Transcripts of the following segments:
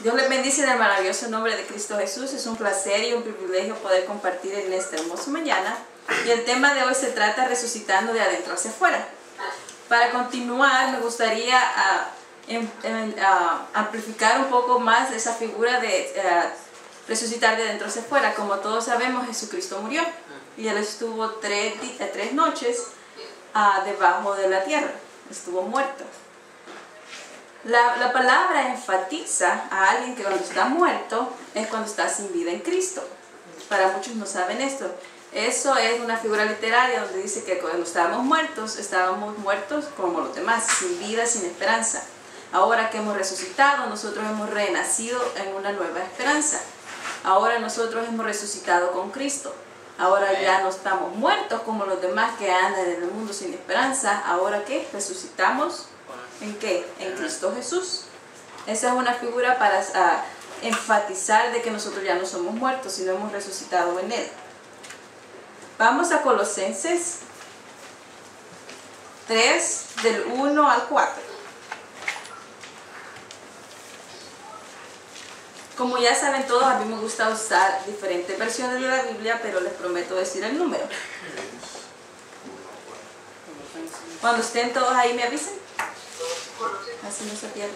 Dios les bendice en el maravilloso nombre de Cristo Jesús. Es un placer y un privilegio poder compartir en esta hermosa mañana. Y el tema de hoy se trata resucitando de adentro hacia afuera. Para continuar, me gustaría amplificar un poco más esa figura de resucitar de adentro hacia afuera. Como todos sabemos, Jesucristo murió y Él estuvo tres noches debajo de la tierra. Estuvo muerto. La palabra enfatiza a alguien que cuando está muerto es cuando está sin vida en Cristo. Para muchos no saben esto. Eso es una figura literaria donde dice que cuando estábamos muertos como los demás, sin vida, sin esperanza. Ahora que hemos resucitado, nosotros hemos renacido en una nueva esperanza. Ahora nosotros hemos resucitado con Cristo. Ahora ya no estamos muertos como los demás que andan en el mundo sin esperanza. Ahora que resucitamos. ¿En qué? En Cristo Jesús. Esa es una figura para enfatizar de que nosotros ya no somos muertos, sino hemos resucitado en Él. Vamos a Colosenses 3, del 1 al 4. Como ya saben todos, a mí me gusta usar diferentes versiones de la Biblia, pero les prometo decir el número. Cuando estén todos ahí, me avisen. Así no se pierde.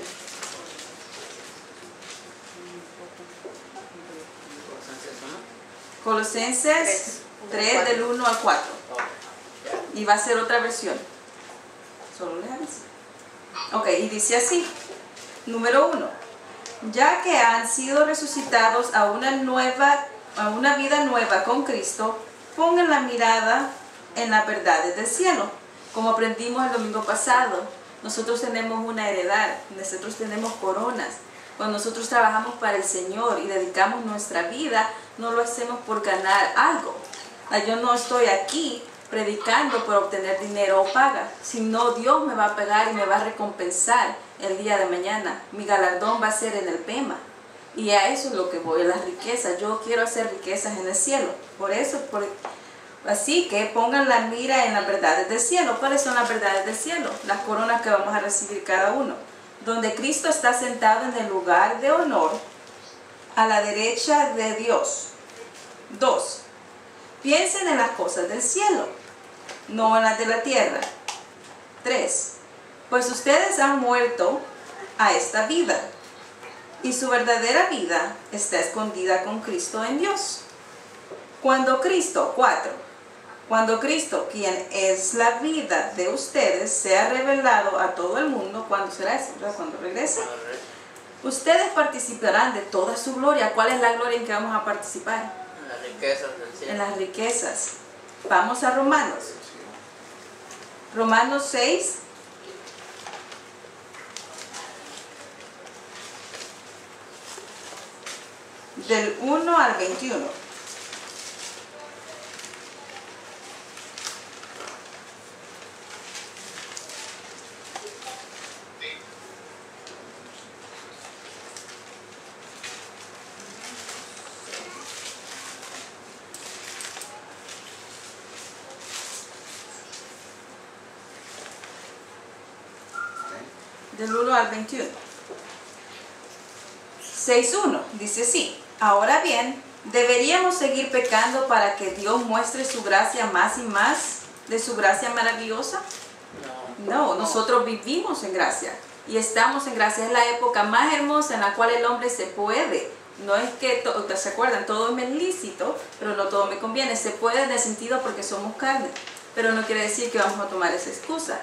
Colosenses 3 del 1 al 4. Y va a ser otra versión. Solo les aviso. Ok, y dice así. Número 1. Ya que han sido resucitados a una vida nueva con Cristo, pongan la mirada en las verdades del cielo. Como aprendimos el domingo pasado. Nosotros tenemos una heredad, nosotros tenemos coronas. Cuando nosotros trabajamos para el Señor y dedicamos nuestra vida, no lo hacemos por ganar algo. Yo no estoy aquí predicando por obtener dinero o paga, sino Dios me va a pagar y me va a recompensar el día de mañana. Mi galardón va a ser en el Pema. Y a eso es lo que voy, a las riquezas. Yo quiero hacer riquezas en el cielo. Así que pongan la mira en las verdades del cielo. ¿Cuáles son las verdades del cielo? Las coronas que vamos a recibir cada uno. Donde Cristo está sentado en el lugar de honor a la derecha de Dios. 2. Piensen en las cosas del cielo, no en las de la tierra. 3. Pues ustedes han muerto a esta vida y su verdadera vida está escondida con Cristo en Dios. Cuando Cristo, quien es la vida de ustedes, sea revelado a todo el mundo, ¿cuándo será eso? Cuando regrese. Ustedes participarán de toda su gloria. ¿Cuál es la gloria en que vamos a participar? En las riquezas del cielo. En las riquezas. Vamos a Romanos. Romanos 6. Del 1 al 21. Del 1 al 21. 6.1 dice así. Ahora bien, ¿deberíamos seguir pecando para que Dios muestre su gracia más y más de su gracia maravillosa? No, nosotros vivimos en gracia y estamos en gracia. Es la época más hermosa en la cual el hombre se puede. No es que, ¿se acuerdan? Todo me es lícito, pero no todo me conviene. Se puede en el sentido porque somos carne, pero no quiere decir que vamos a tomar esa excusa.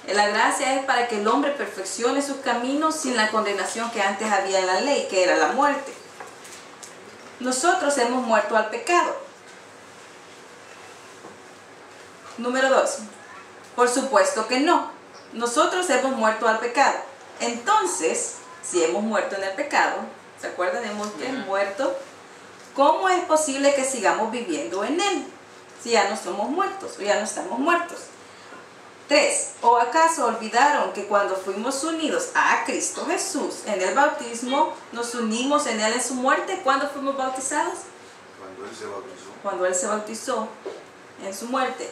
La gracia es para que el hombre perfeccione sus caminos sin la condenación que antes había en la ley, que era la muerte. Nosotros hemos muerto al pecado. Número 2. Por supuesto que no. Nosotros hemos muerto al pecado. Entonces, si hemos muerto en el pecado, ¿se acuerdan? Hemos muerto. ¿Cómo es posible que sigamos viviendo en él? Si ya no somos muertos o ya no estamos muertos. 3. ¿O acaso olvidaron que cuando fuimos unidos a Cristo Jesús en el bautismo, nos unimos en Él en su muerte? ¿Cuándo fuimos bautizados? Cuando Él se bautizó. Cuando Él se bautizó en su muerte.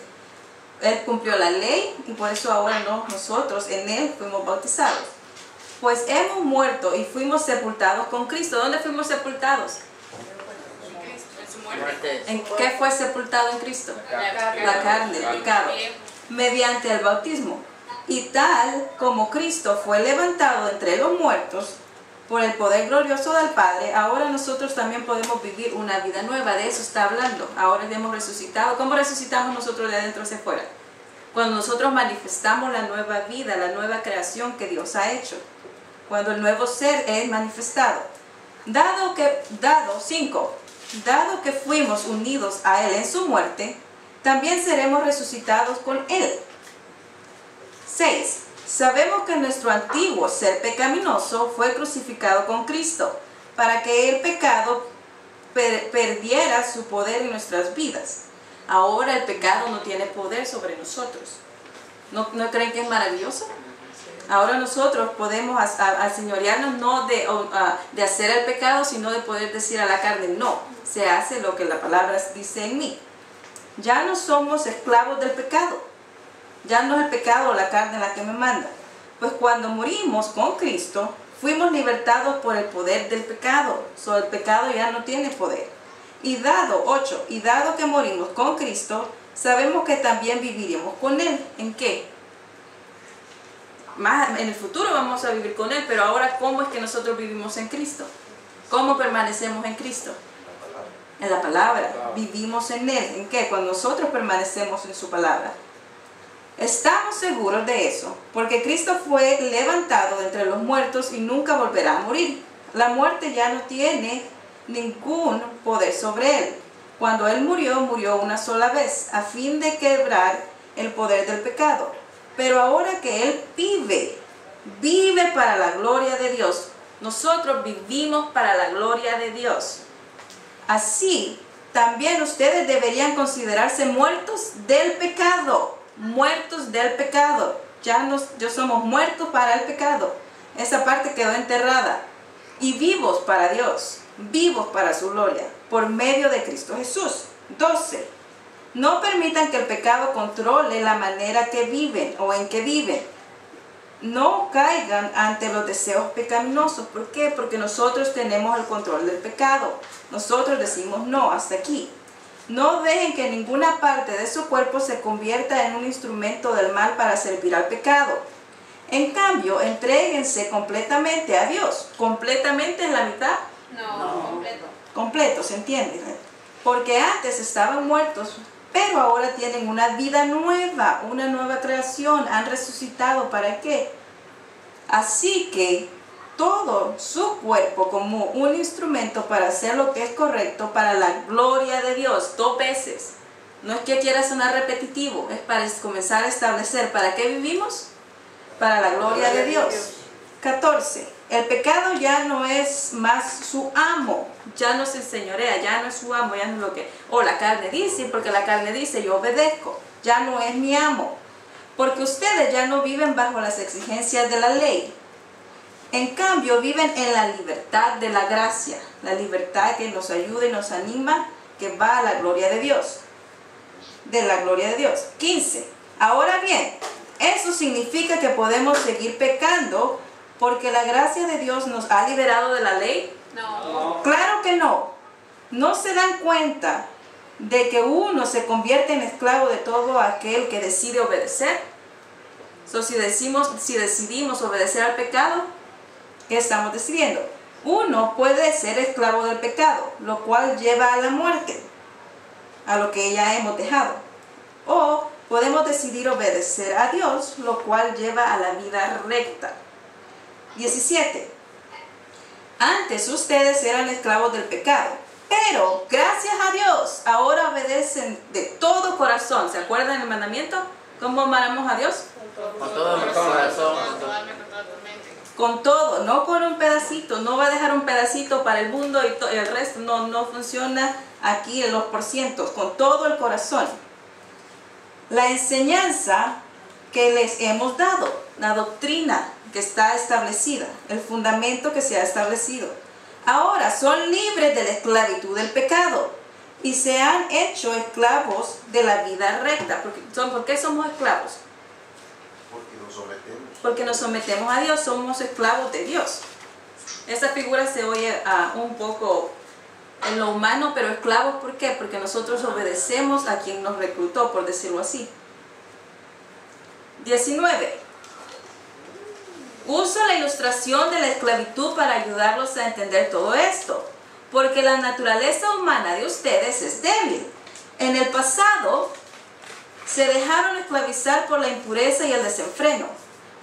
Él cumplió la ley y por eso ahora nosotros en Él fuimos bautizados. pues hemos muerto y fuimos sepultados con Cristo. ¿Dónde fuimos sepultados? En su muerte. ¿En qué fue sepultado en Cristo? La carne, el pecado. Bien. Mediante el bautismo. Y tal como Cristo fue levantado entre los muertos por el poder glorioso del Padre, ahora nosotros también podemos vivir una vida nueva. De eso está hablando. Ahora ya hemos resucitado. ¿Cómo resucitamos nosotros de adentro hacia afuera? Cuando nosotros manifestamos la nueva vida, la nueva creación que Dios ha hecho. Cuando el nuevo ser es manifestado. Dado que fuimos unidos a Él en su muerte, también seremos resucitados con Él. 6. Sabemos que nuestro antiguo ser pecaminoso fue crucificado con Cristo, para que el pecado perdiera su poder en nuestras vidas. Ahora el pecado no tiene poder sobre nosotros. ¿No creen que es maravilloso? Ahora nosotros podemos aseñorearnos no de hacer el pecado, sino de poder decir a la carne, no, se hace lo que la palabra dice en mí. Ya no somos esclavos del pecado. Ya no es el pecado o la carne la que me manda. Pues cuando morimos con Cristo, fuimos libertados por el poder del pecado. El pecado ya no tiene poder. Y dado que morimos con Cristo, sabemos que también viviremos con Él. ¿En qué? Más en el futuro vamos a vivir con Él, pero ahora ¿cómo es que nosotros vivimos en Cristo? ¿Cómo permanecemos en Cristo? En la palabra. Vivimos en Él. ¿En qué? Cuando nosotros permanecemos en su palabra. Estamos seguros de eso, porque Cristo fue levantado de entre los muertos y nunca volverá a morir. La muerte ya no tiene ningún poder sobre Él. Cuando Él murió, murió una sola vez, a fin de quebrar el poder del pecado. Pero ahora que Él vive para la gloria de Dios. Nosotros vivimos para la gloria de Dios. Así, también ustedes deberían considerarse muertos del pecado. Muertos del pecado. Ya somos muertos para el pecado. Esa parte quedó enterrada. Y vivos para Dios. Vivos para su gloria. Por medio de Cristo Jesús. 12. No permitan que el pecado controle la manera que viven o en que viven. No caigan ante los deseos pecaminosos. ¿Por qué? Porque nosotros tenemos el control del pecado. Nosotros decimos no, hasta aquí. No dejen que ninguna parte de su cuerpo se convierta en un instrumento del mal para servir al pecado. En cambio, entréguense completamente a Dios. ¿Completamente en la mitad? No, completo. Completo, ¿se entiende? Porque antes estaban muertos, pero ahora tienen una vida nueva, una nueva creación. Han resucitado. ¿Para qué? Así que todo su cuerpo como un instrumento para hacer lo que es correcto para la gloria de Dios. 2 veces. No es que quiera sonar repetitivo, es para comenzar a establecer ¿para qué vivimos? Para la gloria de Dios. 14. El pecado ya no es más su amo, ya no se enseñorea, ya no es su amo, ya no es lo que... O la carne dice, porque la carne dice yo obedezco, ya no es mi amo. Porque ustedes ya no viven bajo las exigencias de la ley. En cambio, viven en la libertad de la gracia, la libertad que nos ayuda y nos anima, que va a la gloria de Dios. De la gloria de Dios. 15. Ahora bien, eso significa que podemos seguir pecando porque la gracia de Dios nos ha liberado de la ley. No. Claro que no. ¿No se dan cuenta de que uno se convierte en esclavo de todo aquel que decide obedecer? Si decidimos obedecer al pecado, ¿qué estamos decidiendo? Uno puede ser esclavo del pecado, lo cual lleva a la muerte, a lo que ya hemos dejado. O podemos decidir obedecer a Dios, lo cual lleva a la vida recta. 17. Antes ustedes eran esclavos del pecado, pero gracias a Dios ahora obedecen de todo corazón. ¿Se acuerdan del mandamiento? ¿Cómo amamos a Dios? Con todo el corazón. Con todo, no con un pedacito. No va a dejar un pedacito para el mundo y el resto. No funciona aquí en los porcientos. Con todo el corazón. La enseñanza que les hemos dado, la doctrina que está establecida, el fundamento que se ha establecido. Ahora son libres de la esclavitud del pecado y se han hecho esclavos de la vida recta. ¿Por qué somos esclavos? Porque nos sometemos. porque nos sometemos a Dios, somos esclavos de Dios. Esta figura se oye un poco en lo humano, pero esclavos, ¿por qué? Porque nosotros obedecemos a quien nos reclutó, por decirlo así. 19. Uso la ilustración de la esclavitud para ayudarlos a entender todo esto, porque la naturaleza humana de ustedes es débil. En el pasado, se dejaron esclavizar por la impureza y el desenfreno,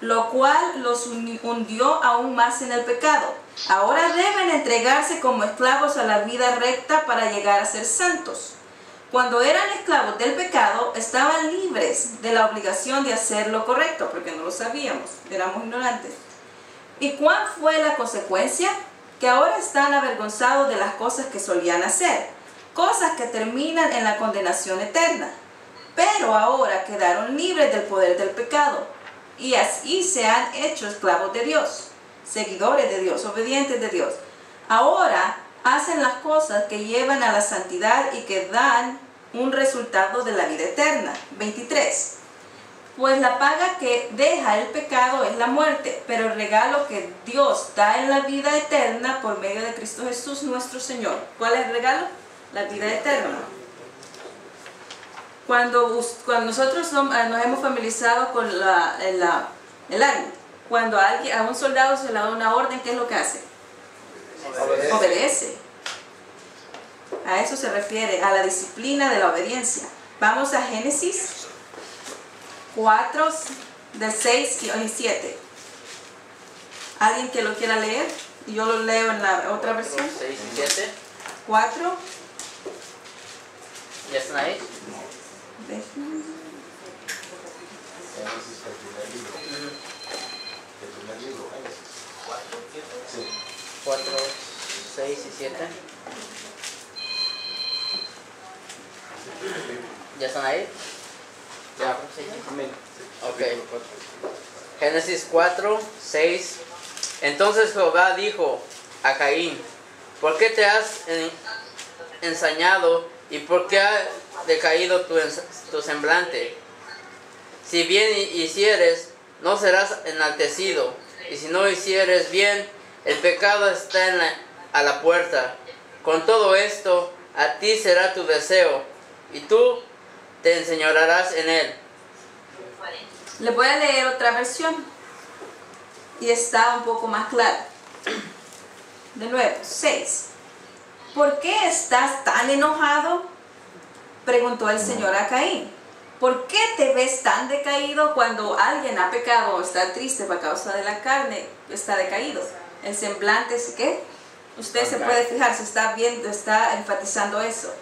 lo cual los hundió aún más en el pecado. Ahora deben entregarse como esclavos a la vida recta para llegar a ser santos. Cuando eran esclavos del pecado, estaban libres de la obligación de hacer lo correcto, porque no lo sabíamos, éramos ignorantes. ¿Y cuál fue la consecuencia? Que ahora están avergonzados de las cosas que solían hacer, cosas que terminan en la condenación eterna. Pero ahora quedaron libres del poder del pecado, y así se han hecho esclavos de Dios, seguidores de Dios, obedientes de Dios. Ahora hacen las cosas que llevan a la santidad y que dan un resultado de la vida eterna. 23. Pues la paga que deja el pecado es la muerte, pero el regalo que Dios da en la vida eterna por medio de Cristo Jesús nuestro Señor. ¿Cuál es el regalo? La vida eterna. Cuando nosotros nos hemos familiarizado con el army, cuando a un soldado se le da una orden, ¿qué es lo que hace? Obedece. A eso se refiere, a la disciplina de la obediencia. Vamos a Génesis 4, del 6 y 7. ¿Alguien que lo quiera leer? Y yo lo leo en la otra versión. 6 y 7. 4. ¿Ya están ahí? Génesis, el primer libro. El primer libro, Génesis. Sí. 4, 6 y 7. ¿Ya están ahí? Ya. Ok. Génesis 4, 6. Entonces Jehová dijo a Caín: ¿por qué te has ensañado y por qué ha decaído tu semblante? Si bien hicieres, no serás enaltecido, y si no hicieres bien, el pecado está a la puerta. Con todo esto, a ti será tu deseo, y tú te enseñorearás en él. Le voy a leer otra versión y está un poco más claro. De nuevo, 6. ¿Por qué estás tan enojado?, preguntó el Señor a Caín. ¿Por qué te ves tan decaído? Cuando alguien ha pecado o está triste por causa de la carne, está decaído. El semblante es ¿qué? Usted se puede fijar, se está viendo, está enfatizando eso.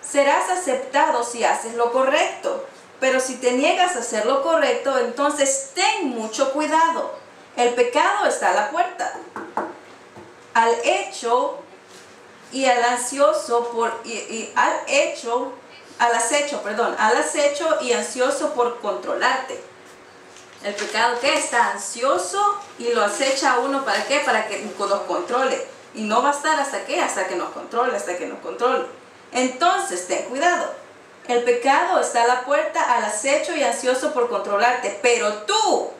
Serás aceptado si haces lo correcto, pero si te niegas a hacer lo correcto, entonces ten mucho cuidado. El pecado está a la puerta. Al acecho y ansioso por controlarte. El pecado que está ansioso y lo acecha a uno, ¿para qué? Para que nos controle. Y no va a estar hasta qué, hasta que nos controle, Entonces ten cuidado. El pecado está a la puerta, al acecho y ansioso por controlarte. Pero tú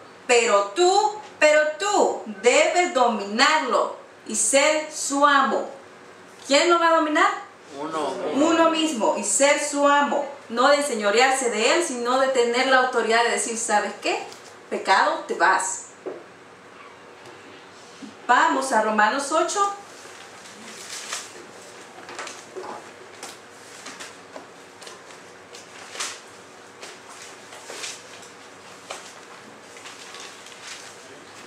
debes dominarlo y ser su amo. ¿Quién lo va a dominar? Uno mismo, y ser su amo. No de enseñorearse de él, sino de tener la autoridad de decir, ¿sabes qué? Pecado, te vas. Vamos a Romanos 8.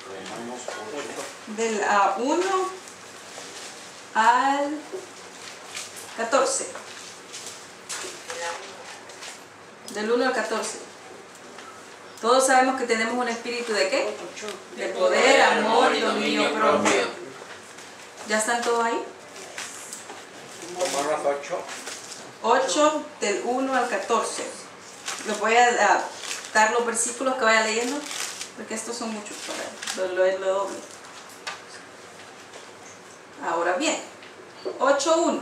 Romanos 8. Del 1 al 14. Del 1 al 14. Todos sabemos que tenemos un espíritu ¿de qué? De poder, amor y dominio propio. ¿Ya están todos ahí? Romanos 8. 8 del 1 al 14. Les voy a dar los versículos que vaya leyendo, porque estos son muchos para leerlo doble. Ahora bien, 8.1.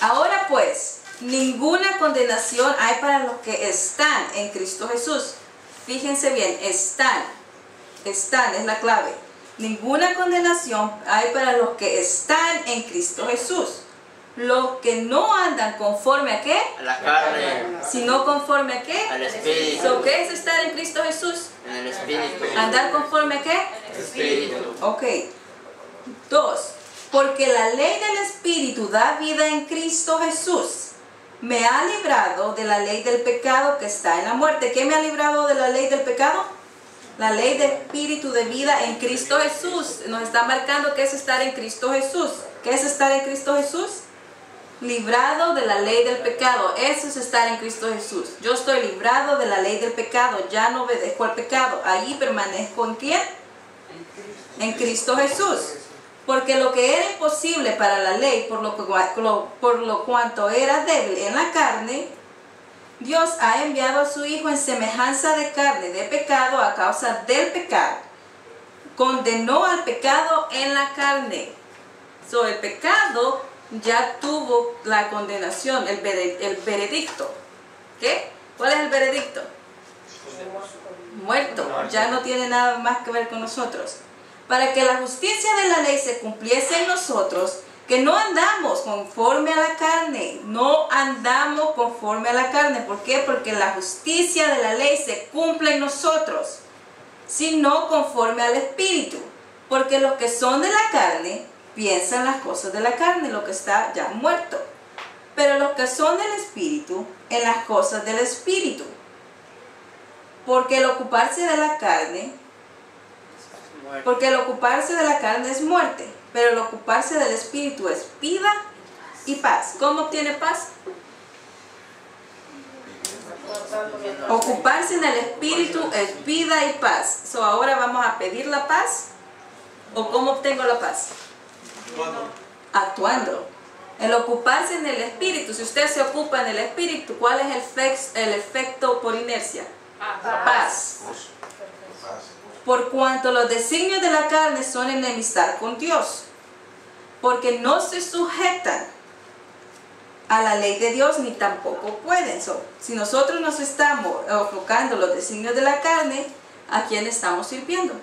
Ahora pues, ninguna condenación hay para los que están en Cristo Jesús. fíjense bien, están, es la clave. Ninguna condenación hay para los que están en Cristo Jesús. Los que no andan conforme a qué? A la carne. Sino conforme a qué? Al Espíritu. So, ¿qué es estar en Cristo Jesús? En el Espíritu. ¿Andar conforme a qué? Espíritu. Ok. 2. Porque la ley del Espíritu da vida en Cristo Jesús. Me ha librado de la ley del pecado que está en la muerte. ¿Qué me ha librado de la ley del pecado? La ley del Espíritu de vida en Cristo Jesús. Nos está marcando qué es estar en Cristo Jesús. ¿Qué es estar en Cristo Jesús? Librado de la ley del pecado. Eso es estar en Cristo Jesús. Yo estoy librado de la ley del pecado. Ya no obedezco al pecado. Allí permanezco en quién? En Cristo Jesús. Porque lo que era imposible para la ley, por lo cuanto era débil en la carne, Dios ha enviado a su Hijo en semejanza de carne, de pecado, a causa del pecado. Condenó al pecado en la carne. So, el pecado ya tuvo la condenación, el veredicto. ¿Qué? ¿Cuál es el veredicto? Muerto. Ya no tiene nada más que ver con nosotros. Para que la justicia de la ley se cumpliese en nosotros, que no andamos conforme a la carne, no andamos conforme a la carne. ¿Por qué? Porque la justicia de la ley se cumple en nosotros, sino conforme al Espíritu. Porque los que son de la carne piensan las cosas de la carne, lo que está ya muerto. Pero los que son del Espíritu, en las cosas del Espíritu. Porque el ocuparse de la carne es muerte, pero el ocuparse del Espíritu es vida y paz. ¿Cómo obtiene paz? Ocuparse en el Espíritu es vida y paz. So, ahora vamos a pedir la paz. ¿O cómo obtengo la paz? Actuando. El ocuparse en el Espíritu. Si usted se ocupa en el Espíritu, ¿cuál es el efecto por inercia? Paz. Por cuanto los designios de la carne son enemistad con Dios, porque no se sujetan a la ley de Dios ni tampoco pueden. Si nosotros nos estamos enfocando los designios de la carne, ¿a quién estamos sirviendo?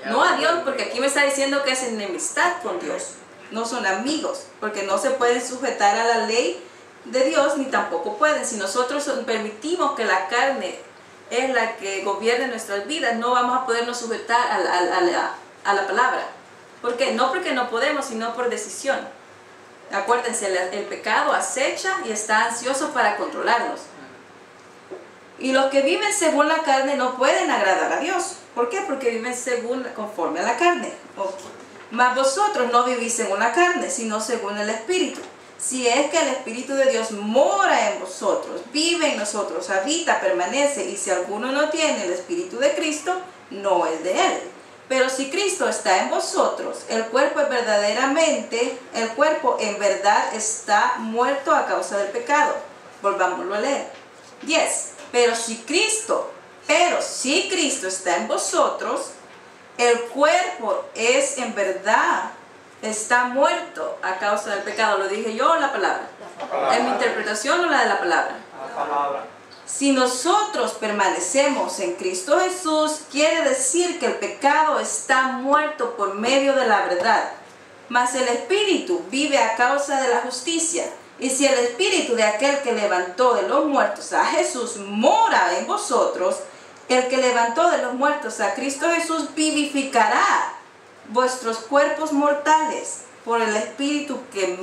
No a Dios, porque aquí me está diciendo que es enemistad con Dios. No son amigos, porque no se pueden sujetar a la ley de Dios ni tampoco pueden. Si nosotros permitimos que la carne es la que gobierne nuestras vidas, no vamos a podernos sujetar a la palabra. ¿Por qué? No porque no podemos, sino por decisión. Acuérdense, el pecado acecha y está ansioso para controlarnos. Y los que viven según la carne no pueden agradar a Dios. ¿Por qué? Porque viven conforme a la carne. Mas vosotros no vivís según la carne, sino según el Espíritu. Si es que el Espíritu de Dios mora en vosotros, vive en nosotros, habita, permanece, y si alguno no tiene el Espíritu de Cristo, no es de él. Pero si Cristo está en vosotros, el cuerpo en verdad está muerto a causa del pecado. Volvámoslo a leer. 10. Pero si Cristo está en vosotros, el cuerpo es en verdad está muerto a causa del pecado. ¿Lo dije yo o la palabra? ¿Es mi interpretación o la de la palabra? La palabra. Si nosotros permanecemos en Cristo Jesús, quiere decir que el pecado está muerto por medio de la verdad. Mas el Espíritu vive a causa de la justicia. Y si el Espíritu de aquel que levantó de los muertos a Jesús mora en vosotros, el que levantó de los muertos a Cristo Jesús vivificará vuestros cuerpos mortales por el Espíritu que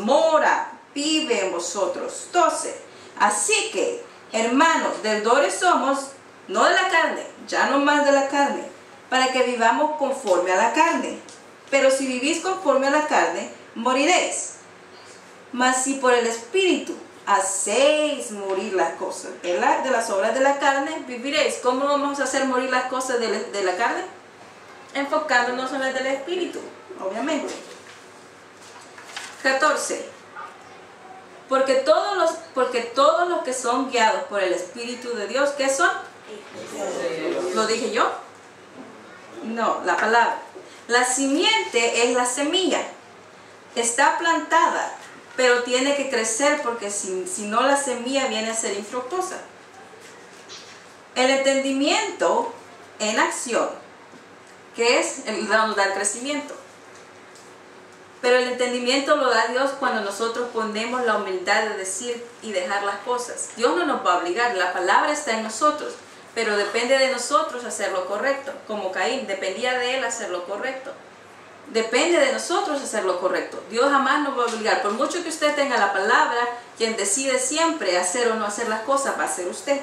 vive en vosotros. 12. Así que, hermanos, deudores somos, no de la carne, ya no más de la carne, para que vivamos conforme a la carne. Pero si vivís conforme a la carne, moriréis. Mas si por el Espíritu hacéis morir las cosas de las obras de la carne, viviréis. ¿Cómo vamos a hacer morir las cosas de la carne? Enfocándonos en las del Espíritu, obviamente. 14. Porque todos los que son guiados por el Espíritu de Dios, ¿qué son? ¿Lo dije yo? No, la palabra. La simiente es la semilla. Está plantada, pero tiene que crecer porque si no la semilla viene a ser infructuosa. El entendimiento en acción, que es el nos da el crecimiento. Pero el entendimiento lo da Dios cuando nosotros ponemos la humildad de decir y dejar las cosas. Dios no nos va a obligar, la palabra está en nosotros, pero depende de nosotros hacer lo correcto. Como Caín, dependía de él hacer lo correcto. Depende de nosotros hacer lo correcto. Dios jamás nos va a obligar. Por mucho que usted tenga la palabra, quien decide siempre hacer o no hacer las cosas va a ser usted.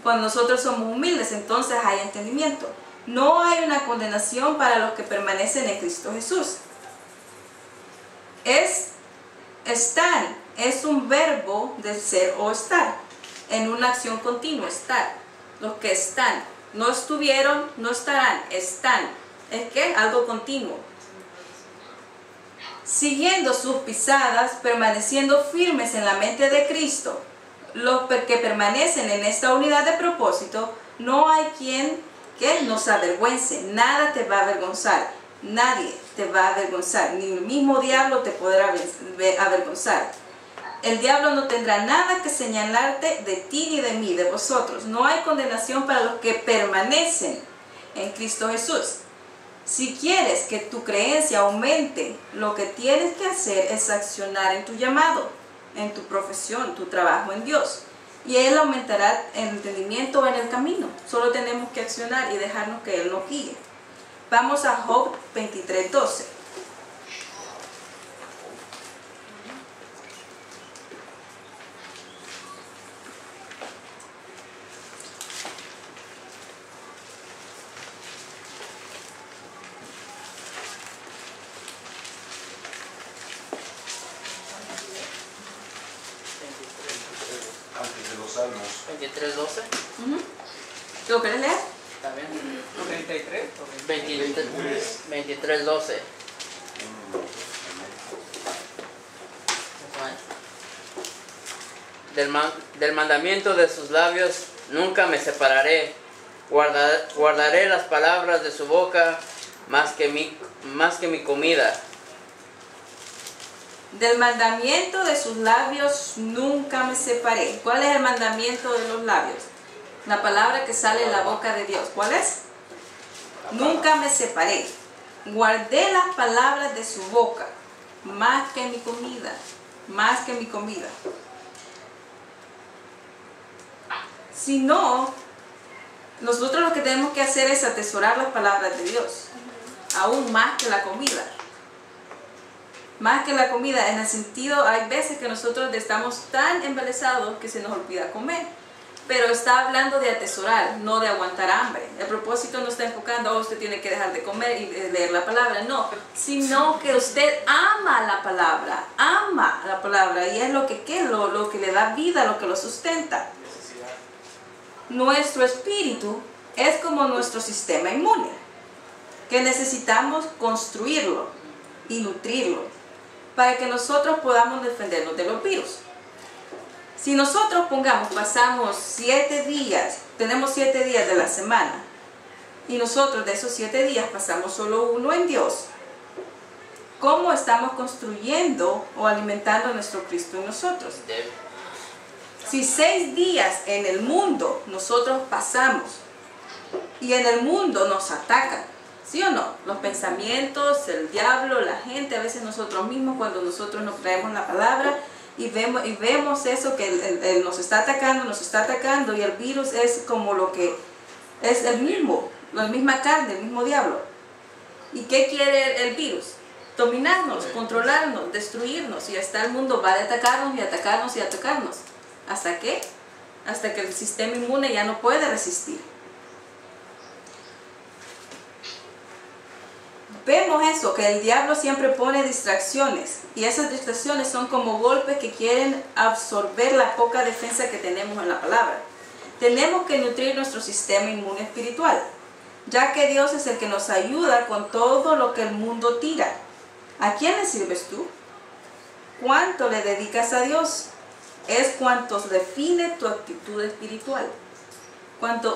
Cuando nosotros somos humildes, entonces hay entendimiento. No hay una condenación para los que permanecen en Cristo Jesús. Están, es un verbo de ser o estar, en una acción continua, estar. Los que están, no estuvieron, no estarán, están. Es que algo continuo. Siguiendo sus pisadas, permaneciendo firmes en la mente de Cristo. Los que permanecen en esta unidad de propósito, no hay quien que nos avergüence. Nada te va a avergonzar. Nadie te va a avergonzar. Ni el mismo diablo te podrá avergonzar. El diablo no tendrá nada que señalarte de ti ni de mí, de vosotros. No hay condenación para los que permanecen en Cristo Jesús. Si quieres que tu creencia aumente, lo que tienes que hacer es accionar en tu llamado, en tu profesión, tu trabajo en Dios. Y Él aumentará el entendimiento en el camino. Solo tenemos que accionar y dejarnos que Él nos guíe. Vamos a Job 23:12. Antes de los Salmos. 23:12. ¿Lo quieres leer? ¿Está bien? 33. 23:12. Del mandamiento de sus labios nunca me separaré. Guardaré las palabras de su boca más que mi comida. Del mandamiento de sus labios nunca me separé. ¿Cuál es el mandamiento de los labios? La palabra que sale en la boca de Dios. ¿Cuál es? Nunca me separé. Guardé las palabras de su boca más que mi comida. Más que mi comida. Si no, nosotros lo que tenemos que hacer es atesorar las palabras de Dios. Aún más que la comida. Más que la comida, en el sentido, hay veces que nosotros estamos tan embelesados que se nos olvida comer. Pero está hablando de atesorar, no de aguantar hambre. El propósito no está enfocando, usted tiene que dejar de comer y leer la palabra, no. Sino que usted ama la palabra, y es lo que le da vida, lo que lo sustenta. Nuestro espíritu es como nuestro sistema inmune, que necesitamos construirlo y nutrirlo, para que nosotros podamos defendernos de los virus. Si nosotros pasamos 7 días, tenemos 7 días de la semana, y nosotros de esos 7 días pasamos solo uno en Dios, ¿cómo estamos construyendo o alimentando a nuestro Cristo en nosotros? Si 6 días en el mundo nosotros pasamos, y en el mundo nos atacan, ¿sí o no? Los pensamientos, el diablo, la gente, a veces nosotros mismos, cuando nosotros nos traemos la palabra y vemos eso que él nos está atacando, y el virus es como lo que es el mismo, la misma carne, el mismo diablo. ¿Y qué quiere el virus? Dominarnos, controlarnos, destruirnos, y hasta el mundo va a atacarnos y atacarnos y atacarnos. ¿Hasta qué? Hasta que el sistema inmune ya no puede resistir. Vemos eso, que el diablo siempre pone distracciones, y esas distracciones son como golpes que quieren absorber la poca defensa que tenemos en la palabra. Tenemos que nutrir nuestro sistema inmune espiritual, ya que Dios es el que nos ayuda con todo lo que el mundo tira. ¿A quién le sirves tú? ¿Cuánto le dedicas a Dios? Es cuánto define tu actitud espiritual.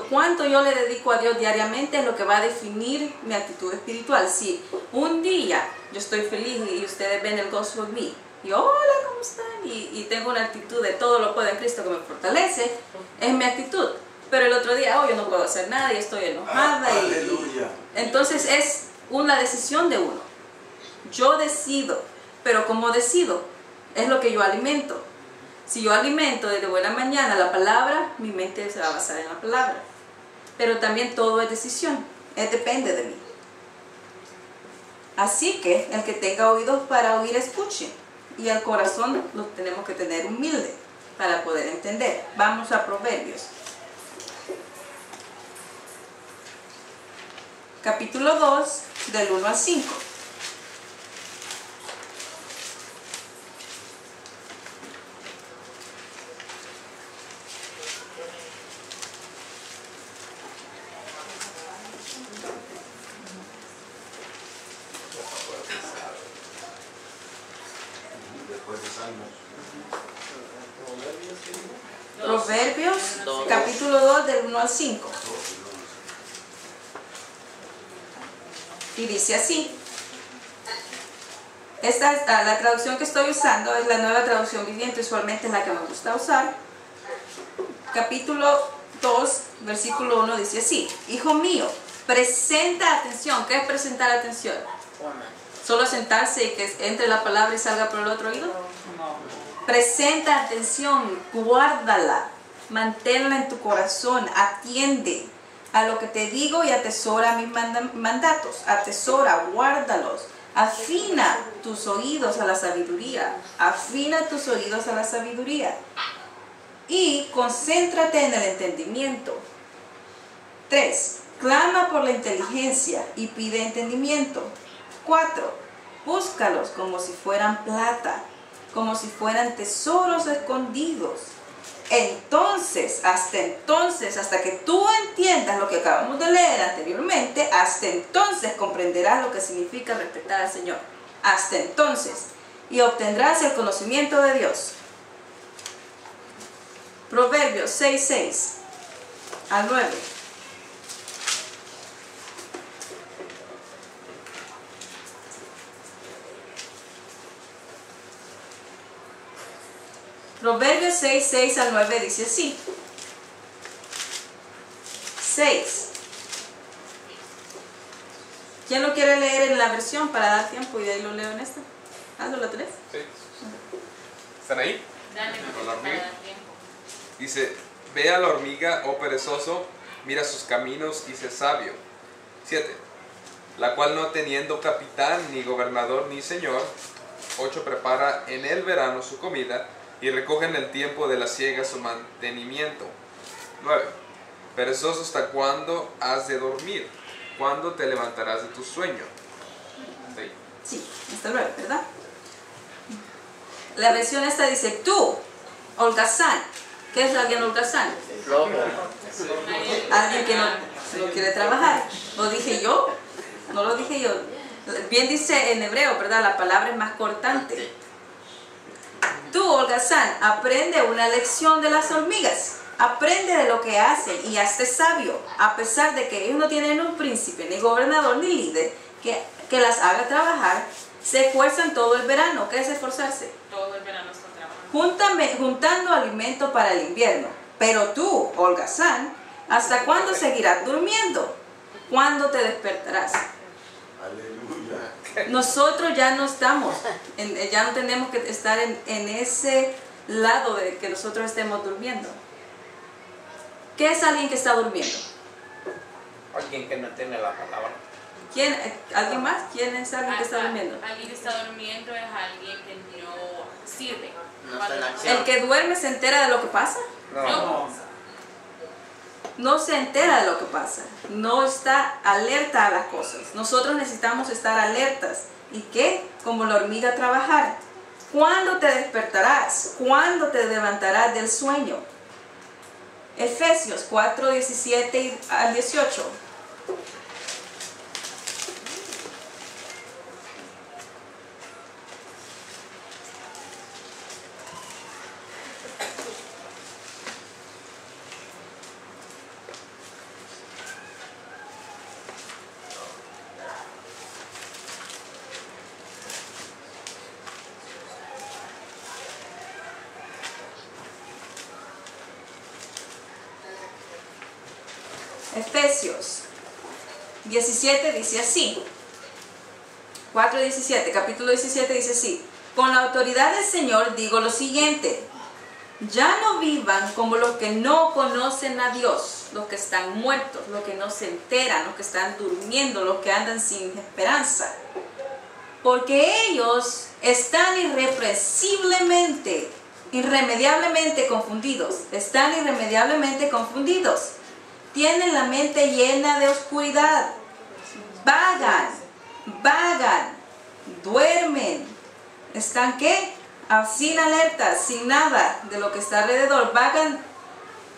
Cuánto yo le dedico a Dios diariamente es lo que va a definir mi actitud espiritual. Si un día yo estoy feliz y ustedes ven el Gospel of Me, y hola, ¿cómo están? Y tengo una actitud de todo lo puedo en Cristo que me fortalece, es mi actitud. pero el otro día, oh, yo no puedo hacer nada y estoy enojada. Aleluya. Entonces es una decisión de uno. Yo decido, pero como decido, es lo que yo alimento. Si yo alimento desde buena mañana la palabra, mi mente se va a basar en la palabra. Pero también todo es decisión, depende de mí. Así que el que tenga oídos para oír, escuche. Y el corazón lo tenemos que tener humilde para poder entender. Vamos a Proverbios. Capítulo 2, del 1 al 5. Después de Salmos. Proverbios, Dos. capítulo 2, del 1 al 5. Y dice así. La traducción que estoy usando es la Nueva Traducción Viviente, usualmente es la que me gusta usar. Capítulo 2, versículo 1 dice así. Hijo mío, presenta atención. ¿Qué es presentar atención? ¿Solo sentarse y que entre la palabra y salga por el otro oído? Presenta atención, guárdala, manténla en tu corazón, atiende a lo que te digo y atesora mis mandatos. Atesora, guárdalos. Afina tus oídos a la sabiduría. Afina tus oídos a la sabiduría. Y concéntrate en el entendimiento. 3. Clama por la inteligencia y pide entendimiento. 4. Búscalos como si fueran plata, como si fueran tesoros escondidos. Entonces, hasta que tú entiendas lo que acabamos de leer anteriormente, hasta entonces comprenderás lo que significa respetar al Señor. Hasta entonces. Y obtendrás el conocimiento de Dios. Proverbios 6:6 al 9. Proverbios 6:6 al 9 dice así. 6. ¿Quién lo quiere leer en la versión para dar tiempo y de ahí lo leo en esta? ¿Aldo lo tenés? Sí. ¿Están ahí? Dale, Con la para hormiga. dar tiempo. Dice, ve a la hormiga, oh perezoso, mira sus caminos y sé sabio. 7. La cual no teniendo capitán, ni gobernador, ni señor. 8. Prepara en el verano su comida y recoge en el tiempo de la siega su mantenimiento. 9. Perezoso, ¿hasta cuándo has de dormir? ¿Cuándo te levantarás de tu sueño? ¿Sí? Sí, hasta luego, ¿verdad? La versión esta dice, tú, holgazán. ¿Qué es alguien holgazán? Flojo. Alguien que no quiere trabajar. ¿Lo dije yo? No lo dije yo. Bien dice en hebreo, ¿verdad? La palabra es más cortante. Tú, holgazán, aprende una lección de las hormigas. Aprende de lo que hacen y hazte sabio, a pesar de que ellos no tienen un príncipe, ni gobernador, ni líder que las haga trabajar. Se esfuerzan todo el verano. ¿Qué es esforzarse? Todo el verano está trabajando. Juntando alimento para el invierno. Pero tú, holgazán, ¿hasta cuándo seguirás durmiendo? ¿Cuándo te despertarás? Aleluya. Nosotros ya no estamos, ya no tenemos que estar en ese lado de que nosotros estemos durmiendo. ¿Qué es alguien que está durmiendo? Alguien que no tiene la palabra. ¿Quién? ¿Alguien más? ¿Quién es alguien que está durmiendo? Alguien que está durmiendo es alguien que no sirve. No está en acción. ¿El que duerme se entera de lo que pasa? No. No se entera de lo que pasa, no está alerta a las cosas. Nosotros necesitamos estar alertas. ¿Y qué? Como la hormiga trabajar. ¿Cuándo te despertarás? ¿Cuándo te levantarás del sueño? Efesios 4:17 al 18. Efesios 17 dice así. 4:17, capítulo 17 dice así. Con la autoridad del Señor digo lo siguiente. Ya no vivan como los que no conocen a Dios, los que están muertos, los que no se enteran, los que están durmiendo, los que andan sin esperanza. Porque ellos están irremediablemente confundidos. Están irremediablemente confundidos. Tienen la mente llena de oscuridad. Vagan, duermen. ¿Están qué? Sin alerta, sin nada de lo que está alrededor. Vagan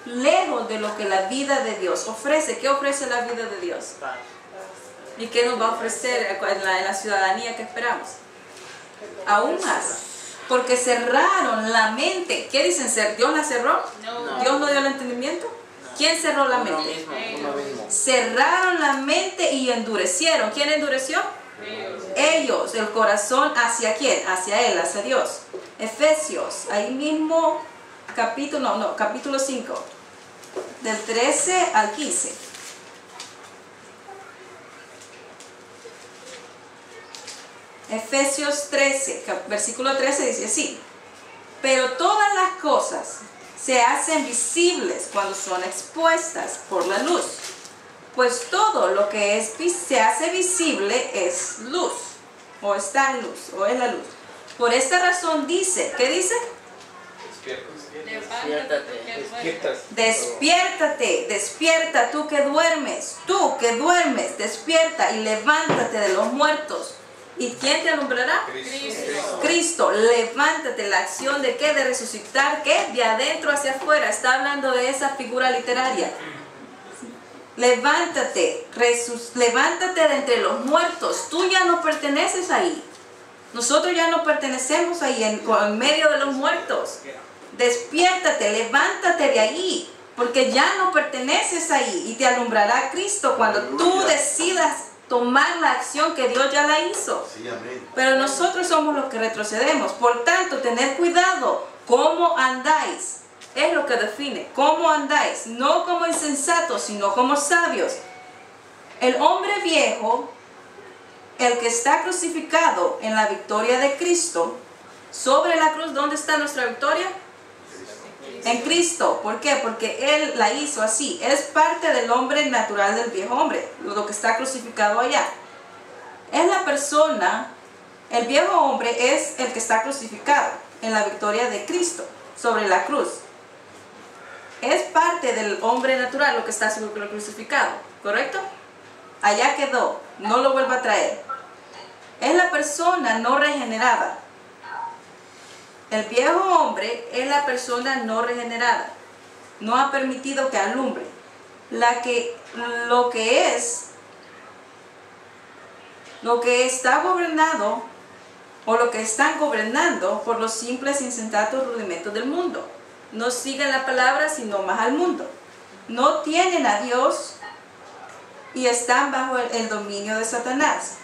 lejos de lo que la vida de Dios ofrece. ¿Qué ofrece la vida de Dios? ¿Y qué nos va a ofrecer en la ciudadanía que esperamos? Aún más. Porque cerraron la mente. ¿Qué dicen? ¿Dios la cerró? No. ¿Dios no dio el entendimiento? ¿Quién cerró la mente? Uno mismo. Cerraron la mente y endurecieron. ¿Quién endureció? Ellos, el corazón, ¿hacia quién? Hacia Él, hacia Dios. Efesios, ahí mismo, capítulo 5, del 13 al 15. Efesios 13, versículo 13 dice así. Pero todas las cosas se hacen visibles cuando son expuestas por la luz. Pues todo lo que se hace visible es luz, o está en luz, o es la luz. Por esta razón dice, ¿qué dice? Despiértate, despierta tú que duermes, despierta y levántate de los muertos. ¿Y quién te alumbrará? Cristo. Levántate. La acción de qué? De resucitar, ¿qué? De adentro hacia afuera. Está hablando de esa figura literaria. Levántate, levántate de entre los muertos. Tú ya no perteneces ahí. Nosotros ya no pertenecemos ahí en medio de los muertos. Despiértate, levántate de ahí, porque ya no perteneces ahí y te alumbrará Cristo cuando tú decidas tomar la acción que Dios ya la hizo. Sí, amén. Pero nosotros somos los que retrocedemos. Por tanto, tened cuidado cómo andáis. Es lo que define, cómo andáis, no como insensatos, sino como sabios. El hombre viejo, el que está crucificado en la victoria de Cristo, sobre la cruz, ¿dónde está nuestra victoria? En Cristo. ¿Por qué? Porque Él la hizo así. Es parte del hombre natural del viejo hombre, lo que está crucificado allá. Es la persona, el viejo hombre es el que está crucificado en la victoria de Cristo sobre la cruz. Es parte del hombre natural lo que está crucificado, ¿correcto? Allá quedó, no lo vuelva a traer. Es la persona no regenerada. El viejo hombre es la persona no regenerada. No ha permitido que alumbre. Lo que está gobernado, o lo que están gobernando por los simples insensatos rudimentos del mundo. No siguen la palabra, sino más al mundo. No tienen a Dios y están bajo el dominio de Satanás.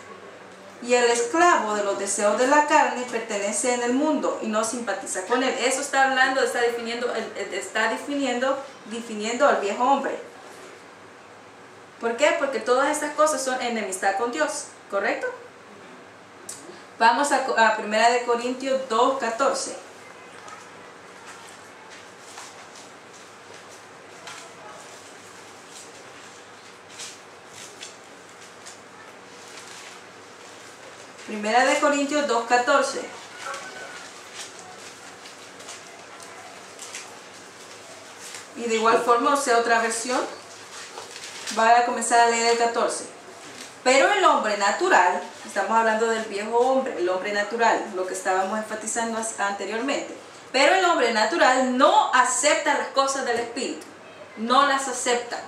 Y el esclavo de los deseos de la carne pertenece en el mundo y no simpatiza con él. Eso está hablando, está definiendo al viejo hombre. ¿Por qué? Porque todas estas cosas son enemistad con Dios, ¿correcto? Vamos a 1 Corintios 2:14. Primera de Corintios 2:14. Y de igual forma, o sea, otra versión, va a comenzar a leer el 14. Pero el hombre natural, estamos hablando del viejo hombre, el hombre natural, lo que estábamos enfatizando anteriormente. Pero el hombre natural no acepta las cosas del Espíritu, no las acepta.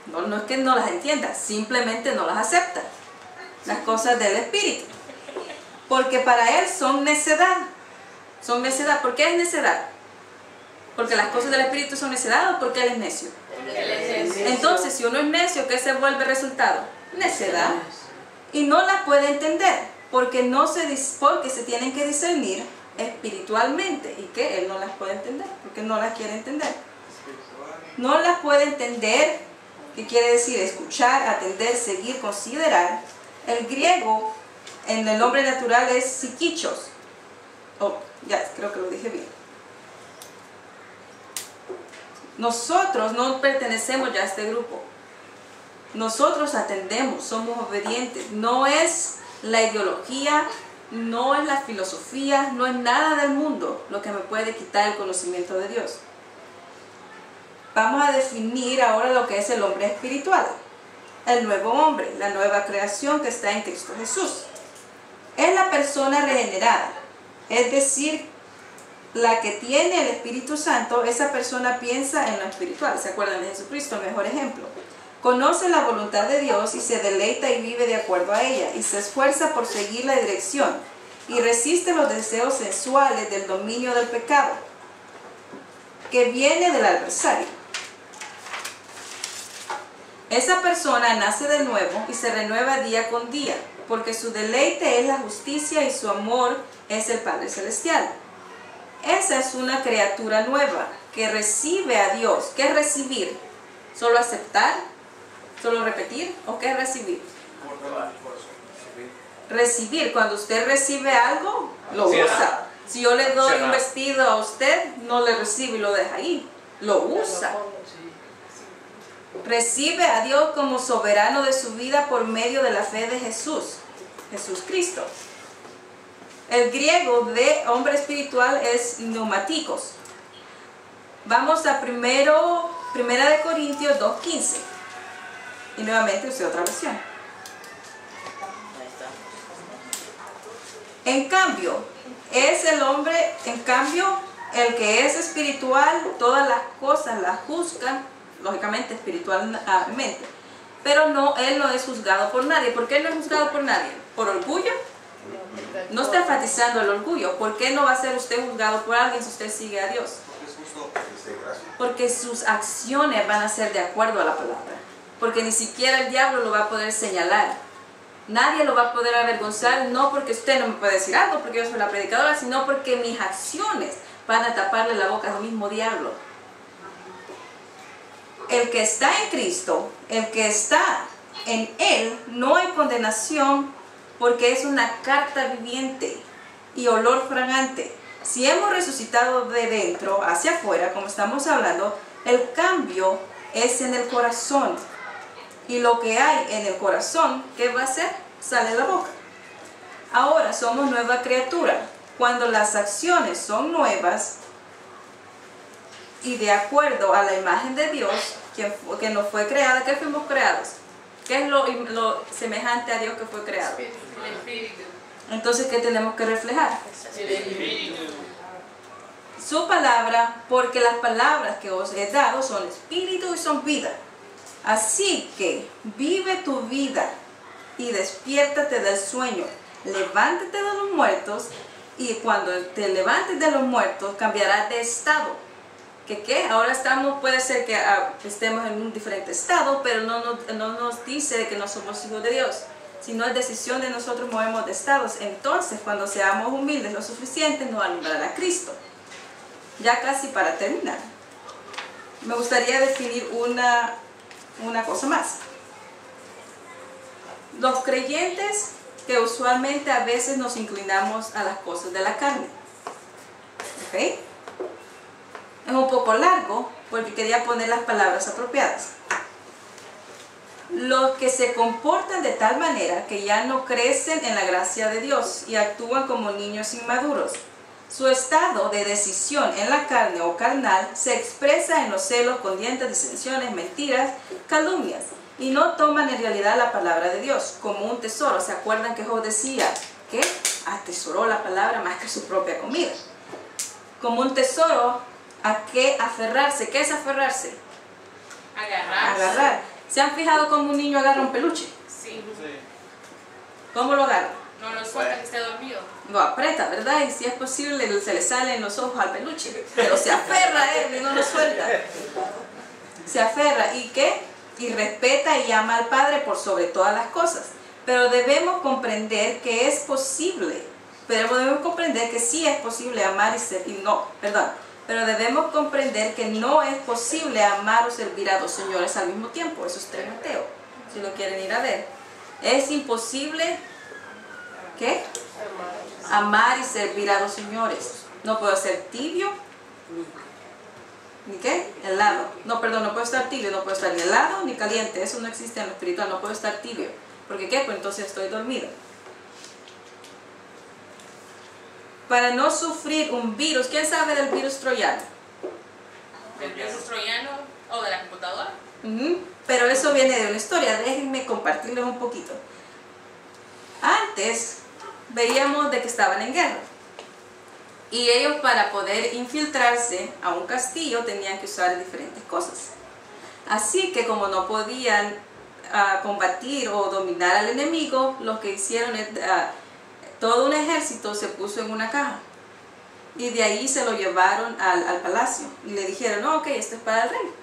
No es que no las entienda, simplemente no las acepta. Las cosas del Espíritu. Porque para él son necedad. Son necedad. ¿Por qué es necedad? Porque las cosas del Espíritu son necedad o porque él es necio. Entonces, si uno es necio, ¿qué se vuelve resultado? Necedad. Y no las puede entender. Porque se tienen que discernir espiritualmente. Y que él no las puede entender. Porque no las quiere entender. No las puede entender que quiere decir escuchar, atender, seguir, considerar. El griego en el nombre natural es psiquichos. Oh, ya, creo que lo dije bien. Nosotros no pertenecemos ya a este grupo. Nosotros atendemos, somos obedientes. No es la ideología, no es la filosofía, no es nada del mundo lo que me puede quitar el conocimiento de Dios. Vamos a definir ahora lo que es el hombre espiritual. El nuevo hombre, la nueva creación que está en Cristo Jesús. Es la persona regenerada, es decir, la que tiene el Espíritu Santo. Esa persona piensa en lo espiritual. ¿Se acuerdan de Jesucristo? El mejor ejemplo. Conoce la voluntad de Dios y se deleita y vive de acuerdo a ella, y se esfuerza por seguir la dirección, y resiste los deseos sensuales del dominio del pecado, que viene del adversario. Esa persona nace de nuevo y se renueva día con día, porque su deleite es la justicia y su amor es el Padre Celestial. Esa es una criatura nueva que recibe a Dios. ¿Qué es recibir? ¿Solo aceptar? ¿Solo repetir? ¿O qué es recibir? Recibir, cuando usted recibe algo, lo usa. Si yo le doy un vestido a usted, no le recibe y lo deja ahí, lo usa. Recibe a Dios como soberano de su vida por medio de la fe de Jesús, Jesucristo. El griego de hombre espiritual es neumáticos. Vamos a Primera de Corintios 2:15. Y nuevamente usé otra versión. En cambio, es el hombre, el que es espiritual, todas las cosas las juzga, lógicamente espiritualmente. Pero él no es juzgado por nadie. ¿Por qué no es juzgado por nadie? ¿Por orgullo? No está enfatizando el orgullo. ¿Por qué no va a ser usted juzgado por alguien si usted sigue a Dios? Porque sus acciones van a ser de acuerdo a la palabra. Porque ni siquiera el diablo lo va a poder señalar. Nadie lo va a poder avergonzar, no porque usted no me puede decir algo, porque yo soy la predicadora, sino porque mis acciones van a taparle la boca al mismo diablo. El que está en Cristo, el que está en Él, no hay condenación, porque es una carta viviente y olor fragante. Si hemos resucitado de dentro hacia afuera, como estamos hablando, el cambio es en el corazón. Y lo que hay en el corazón, ¿qué va a hacer? Sale de la boca. Ahora somos nueva criatura. Cuando las acciones son nuevas y de acuerdo a la imagen de Dios, que nos fue creada, ¿qué fuimos creados? ¿Qué es lo semejante a Dios que fue creado? El Espíritu. Entonces, ¿qué tenemos que reflejar? El Espíritu. Su palabra, porque las palabras que os he dado son espíritu y son vida. Así que vive tu vida y despiértate del sueño. Levántate de los muertos, y cuando te levantes de los muertos cambiarás de estado. ¿Qué? Ahora puede ser que estemos en un diferente estado, pero no nos dice que no somos hijos de Dios, sino es decisión de nosotros movernos de estados. Entonces, cuando seamos humildes lo suficiente, nos alumbrará a Cristo. Ya casi para terminar, me gustaría definir una cosa más. Los creyentes que usualmente a veces nos inclinamos a las cosas de la carne. ¿Ok? Es un poco largo porque quería poner las palabras apropiadas. Los que se comportan de tal manera que ya no crecen en la gracia de Dios y actúan como niños inmaduros. Su estado de decisión en la carne o carnal se expresa en los celos, contiendas, disensiones, mentiras, calumnias, y no toman en realidad la palabra de Dios como un tesoro. ¿Se acuerdan que Job decía que atesoró la palabra más que su propia comida? Como un tesoro a qué aferrarse. ¿Qué es aferrarse? Agarrar. ¿Se han fijado cómo un niño agarra un peluche? Sí. ¿Cómo lo agarra? No lo suelta que esté dormido. Lo aprieta, ¿verdad? Y si es posible se le salen los ojos al peluche. Pero se aferra a él y no lo suelta. Se aferra. ¿Y qué? Y respeta y ama al Padre por sobre todas las cosas. Pero debemos comprender que es posible. Pero debemos comprender que sí es posible amar Pero debemos comprender que no es posible amar o servir a dos señores al mismo tiempo. Eso está en Mateo, si lo quieren ir a ver. Es imposible, ¿qué? Amar y servir a dos señores. No puedo ser tibio, ¿ni qué? Helado. No, perdón, no puedo estar tibio, no puedo estar ni helado ni caliente. Eso no existe en lo espiritual, no puedo estar tibio. ¿Por qué? Pues entonces estoy dormido. Para no sufrir un virus. ¿Quién sabe del virus troyano? ¿Del virus troyano o de la computadora? Pero eso viene de una historia. Déjenme compartirles un poquito. Antes veíamos de que estaban en guerra. Y ellos, para poder infiltrarse a un castillo, tenían que usar diferentes cosas. Así que como no podían combatir o dominar al enemigo, lo que hicieron es... todo un ejército se puso en una caja y de ahí se lo llevaron al palacio y le dijeron, no, ok, esto es para el rey.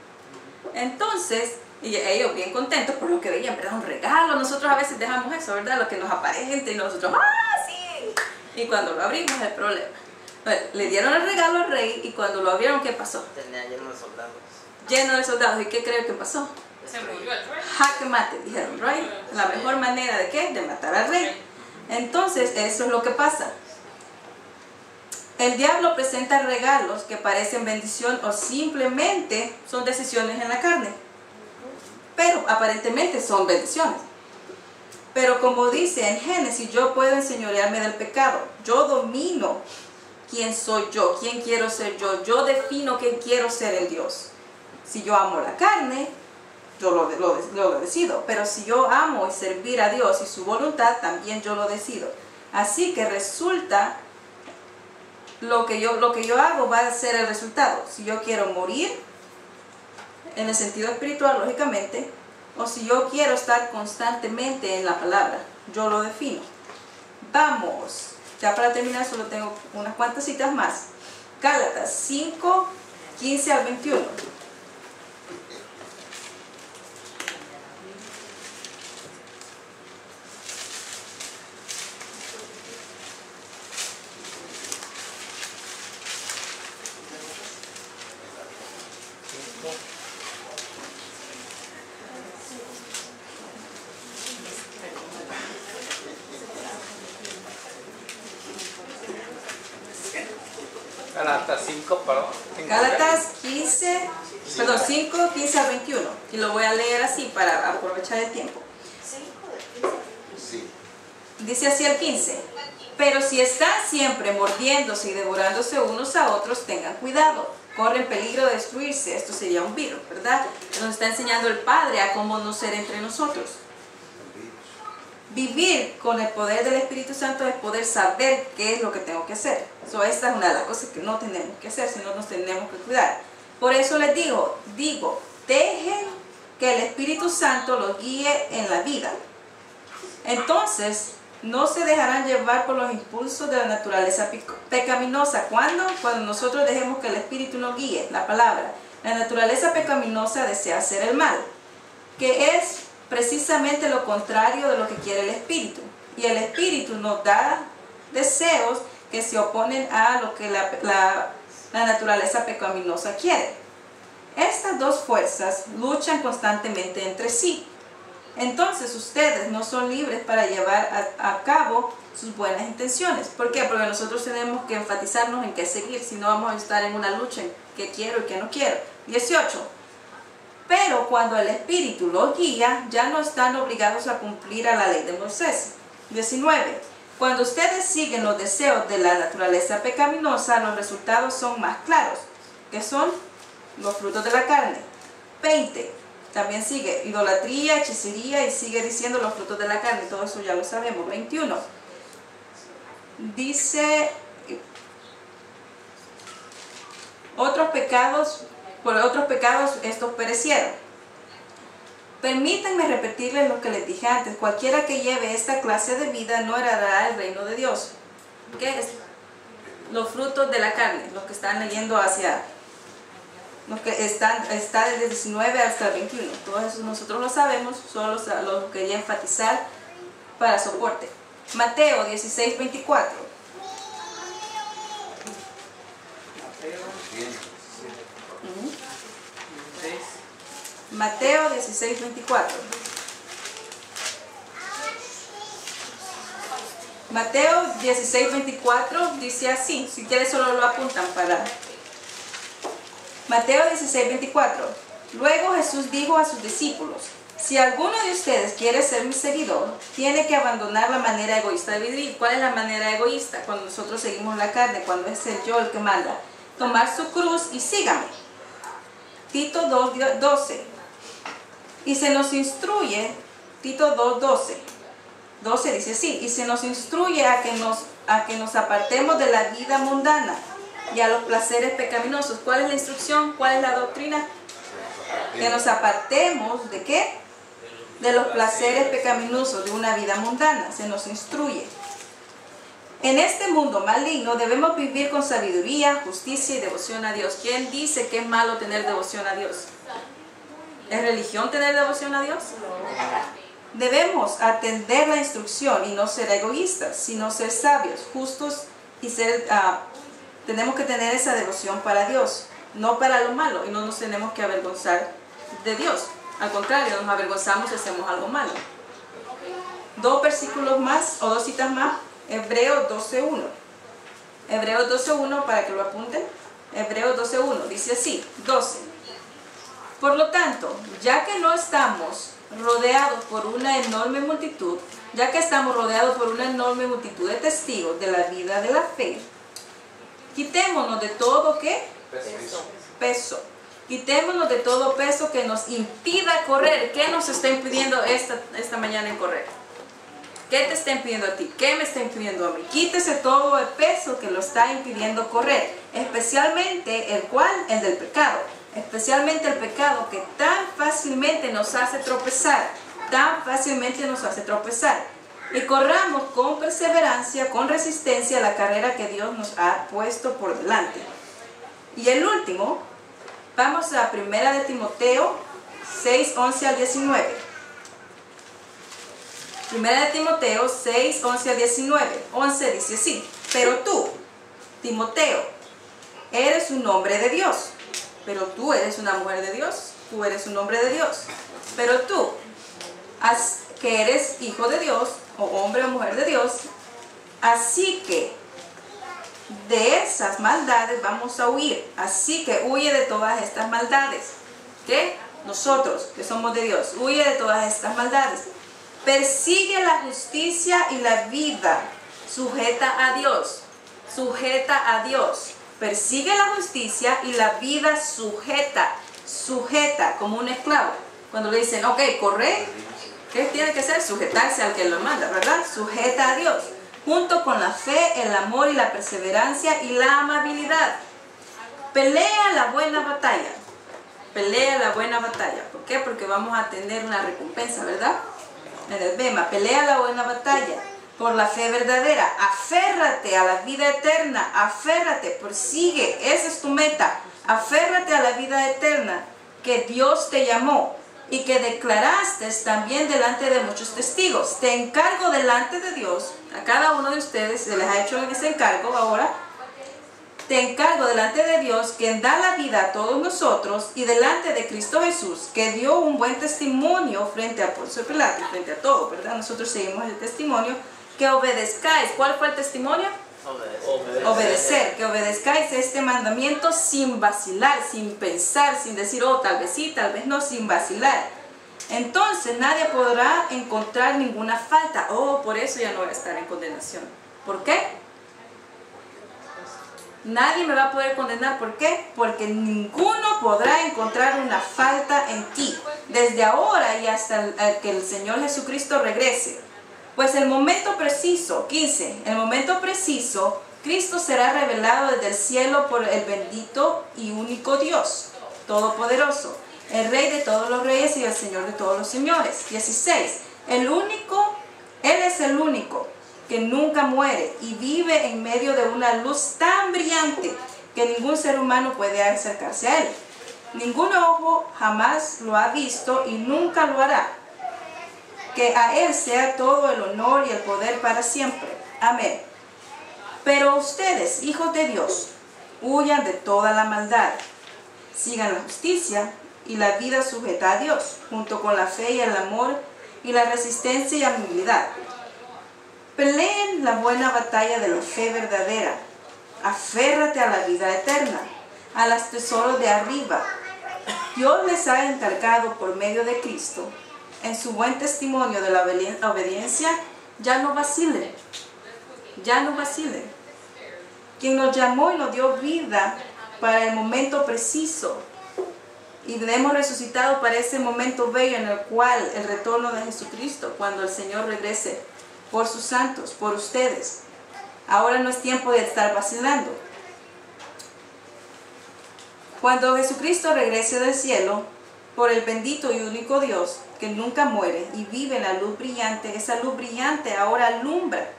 Entonces, y ellos bien contentos por lo que veían, ¿verdad? Un regalo. Nosotros a veces dejamos eso, ¿verdad? Lo que nos aparenta y nosotros, ¡ah, sí! Y cuando lo abrimos es el problema. Bueno, le dieron el regalo al rey y cuando lo abrieron, ¿qué pasó? Tenía lleno de soldados. Lleno de soldados. ¿Y qué creo que pasó? Se murió el rey. Jaque mate, dijeron, ¿right? La mejor manera de ¿qué? De matar al rey. Entonces, eso es lo que pasa. El diablo presenta regalos que parecen bendición o simplemente son decisiones en la carne. Pero aparentemente son bendiciones. Pero como dice en Génesis, yo puedo enseñorearme del pecado. Yo domino quién soy yo, quién quiero ser yo. Yo defino quién quiero ser en Dios. Si yo amo la carne, yo lo decido. Pero si yo amo y servir a Dios y su voluntad, también yo lo decido. Así que resulta, lo que yo hago va a ser el resultado. Si yo quiero morir, en el sentido espiritual, lógicamente, o si yo quiero estar constantemente en la palabra, yo lo defino. Vamos, ya para terminar solo tengo unas cuantas citas más. Gálatas 5, 15 al 21. Gálatas 5, perdón. Gálatas 5, 15 al 21. Y lo voy a leer así para aprovechar el tiempo. Sí. Dice así el 15. Pero si están siempre mordiéndose y devorándose unos a otros, tengan cuidado. Corren peligro de destruirse. Esto sería un virus, ¿verdad? Nos está enseñando el Padre a cómo no ser entre nosotros. Vivir con el poder del Espíritu Santo es poder saber qué es lo que tengo que hacer. Esta es una de las cosas que no tenemos que hacer, sino nos tenemos que cuidar. Por eso les digo, dejen que el Espíritu Santo los guíe en la vida. Entonces, no se dejarán llevar por los impulsos de la naturaleza pecaminosa. ¿Cuándo? Cuando nosotros dejemos que el Espíritu nos guíe, la palabra. La naturaleza pecaminosa desea hacer el mal, que es precisamente lo contrario de lo que quiere el Espíritu. Y el Espíritu nos da deseos que se oponen a lo que la naturaleza pecaminosa quiere. Estas dos fuerzas luchan constantemente entre sí. Entonces ustedes no son libres para llevar a cabo sus buenas intenciones. ¿Por qué? Porque nosotros tenemos que enfatizarnos en qué seguir, si no vamos a estar en una lucha en qué quiero y qué no quiero. 18. Pero cuando el Espíritu los guía, ya no están obligados a cumplir a la ley de Moisés. 19. Cuando ustedes siguen los deseos de la naturaleza pecaminosa, los resultados son más claros, que son los frutos de la carne. 20. También sigue idolatría, hechicería y sigue diciendo los frutos de la carne. Todo eso ya lo sabemos. 21. Dice, por otros pecados estos perecieron. Permítanme repetirles lo que les dije antes. Cualquiera que lleve esta clase de vida no heredará el reino de Dios. ¿Qué es? Los frutos de la carne, los que están leyendo hacia... Los que está desde el 19 hasta el 21. Todo eso nosotros lo sabemos, solo lo quería enfatizar para soporte. Mateo 16, 24. Bien. Mateo 16:24. Mateo 16:24 dice así, si quieres solo lo apuntan para... Mateo 16:24. Luego Jesús dijo a sus discípulos, si alguno de ustedes quiere ser mi seguidor, tiene que abandonar la manera egoísta de vivir. ¿Cuál es la manera egoísta? Cuando nosotros seguimos la carne, cuando es el yo el que manda. Tomar su cruz y sígame. Tito 2:12. Y se nos instruye, Tito 2:12. 12 dice así, y se nos instruye a que nos apartemos de la vida mundana y a los placeres pecaminosos. ¿Cuál es la instrucción? ¿Cuál es la doctrina? Que nos apartemos ¿de qué? De los placeres pecaminosos de una vida mundana. Se nos instruye. En este mundo maligno debemos vivir con sabiduría, justicia y devoción a Dios. ¿Quién dice que es malo tener devoción a Dios? ¿Es religión tener devoción a Dios? Debemos atender la instrucción y no ser egoístas, sino ser sabios, justos y tenemos que tener esa devoción para Dios, no para lo malo, y no nos tenemos que avergonzar de Dios. Al contrario, nos avergonzamos si hacemos algo malo. 2 versículos más, o 2 citas más, Hebreos 12:1. Hebreos 12:1 para que lo apunten. Hebreos 12:1 dice así, 12. Por lo tanto, ya que estamos rodeados por una enorme multitud de testigos de la vida de la fe, quitémonos de todo ¿qué? Peso. Quitémonos de todo peso que nos impida correr. ¿Qué nos está impidiendo esta mañana en correr? ¿Qué te está impidiendo a ti? ¿Qué me está impidiendo a mí? Quítese todo el peso que lo está impidiendo correr, especialmente el del pecado. Especialmente el pecado que tan fácilmente nos hace tropezar, y corramos con perseverancia, con resistencia la carrera que Dios nos ha puesto por delante. Y el último, vamos a 1 de Timoteo 6:11 al 19. 1 de Timoteo 6:11 al 19. 11 dice así, pero tú, Timoteo, eres un hombre de Dios. Pero tú eres una mujer de Dios, tú eres un hombre de Dios. Pero tú, que eres hijo de Dios, o hombre o mujer de Dios, así que de esas maldades vamos a huir. Así que huye de todas estas maldades. ¿Qué? Nosotros, que somos de Dios, huye de todas estas maldades. Persigue la justicia y la vida, sujeta a Dios, Persigue la justicia y la vida sujeta como un esclavo. Cuando le dicen, ok, corre, ¿qué tiene que hacer? Sujetarse al que lo manda, ¿verdad? Sujeta a Dios, junto con la fe, el amor y la perseverancia y la amabilidad. Pelea la buena batalla. ¿Por qué? Porque vamos a tener una recompensa, ¿verdad? En el Bema, pelea la buena batalla por la fe verdadera, aférrate a la vida eterna, prosigue, esa es tu meta, aférrate a la vida eterna que Dios te llamó y que declaraste también delante de muchos testigos. Te encargo delante de Dios, a cada uno de ustedes se les ha hecho ese encargo ahora, te encargo delante de Dios, quien da la vida a todos nosotros, y delante de Cristo Jesús, que dio un buen testimonio frente a Poncio Pilato, frente a todo, ¿verdad? Nosotros seguimos el testimonio, que obedezcáis. ¿Cuál fue el testimonio? Obedecer. Que obedezcáis este mandamiento sin vacilar, sin pensar, sin decir, oh, tal vez sí, tal vez no, sin vacilar. Entonces nadie podrá encontrar ninguna falta. Oh, por eso ya no voy a estar en condenación. ¿Por qué? Nadie me va a poder condenar. ¿Por qué? Porque ninguno podrá encontrar una falta en ti, desde ahora y hasta que el Señor Jesucristo regrese. Pues el momento preciso, 15, el momento preciso, Cristo será revelado desde el cielo por el bendito y único Dios, Todopoderoso, el Rey de todos los reyes y el Señor de todos los señores. 16, Él es el único que nunca muere y vive en medio de una luz tan brillante que ningún ser humano puede acercarse a Él. Ningún ojo jamás lo ha visto y nunca lo hará. Que a Él sea todo el honor y el poder para siempre. Amén. Pero ustedes, hijos de Dios, huyan de toda la maldad. Sigan la justicia y la vida sujeta a Dios, junto con la fe y el amor y la resistencia y amabilidad. Peleen la buena batalla de la fe verdadera. Aférrate a la vida eterna, a los tesoros de arriba. Dios les ha encargado por medio de Cristo, en su buen testimonio de la obediencia, ya no vacilen. Ya no vacilen. Quien nos llamó y nos dio vida para el momento preciso, y hemos resucitado para ese momento bello en el cual el retorno de Jesucristo, cuando el Señor regrese por sus santos, por ustedes. Ahora no es tiempo de estar vacilando. Cuando Jesucristo regrese del cielo, por el bendito y único Dios, que nunca muere y vive en la luz brillante, esa luz brillante ahora alumbra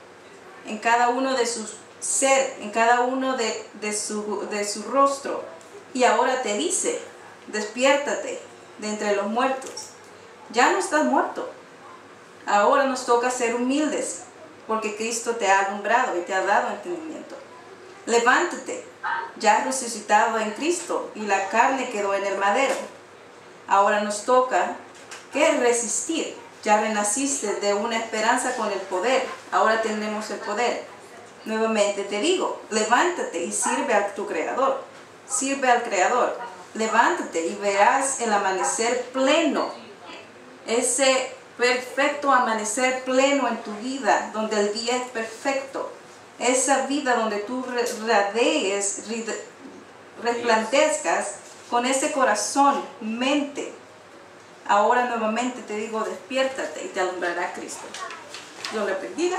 en cada uno de sus ser, en cada uno de su rostro, y ahora te dice: despiértate de entre los muertos. Ya no estás muerto. Ahora nos toca ser humildes, porque Cristo te ha alumbrado y te ha dado entendimiento. Levántate, ya has resucitado en Cristo y la carne quedó en el madero. Ahora nos toca ¿qué? Resistir. Ya renaciste de una esperanza con el poder. Ahora tenemos el poder. Nuevamente te digo, levántate y sirve a tu Creador. Sirve al Creador. Levántate y verás el amanecer pleno. Ese perfecto amanecer pleno en tu vida, donde el día es perfecto. Esa vida donde tú radies, resplandezcas con ese corazón, mente. Ahora nuevamente te digo, despiértate y te alumbrará Cristo. Dios le bendiga.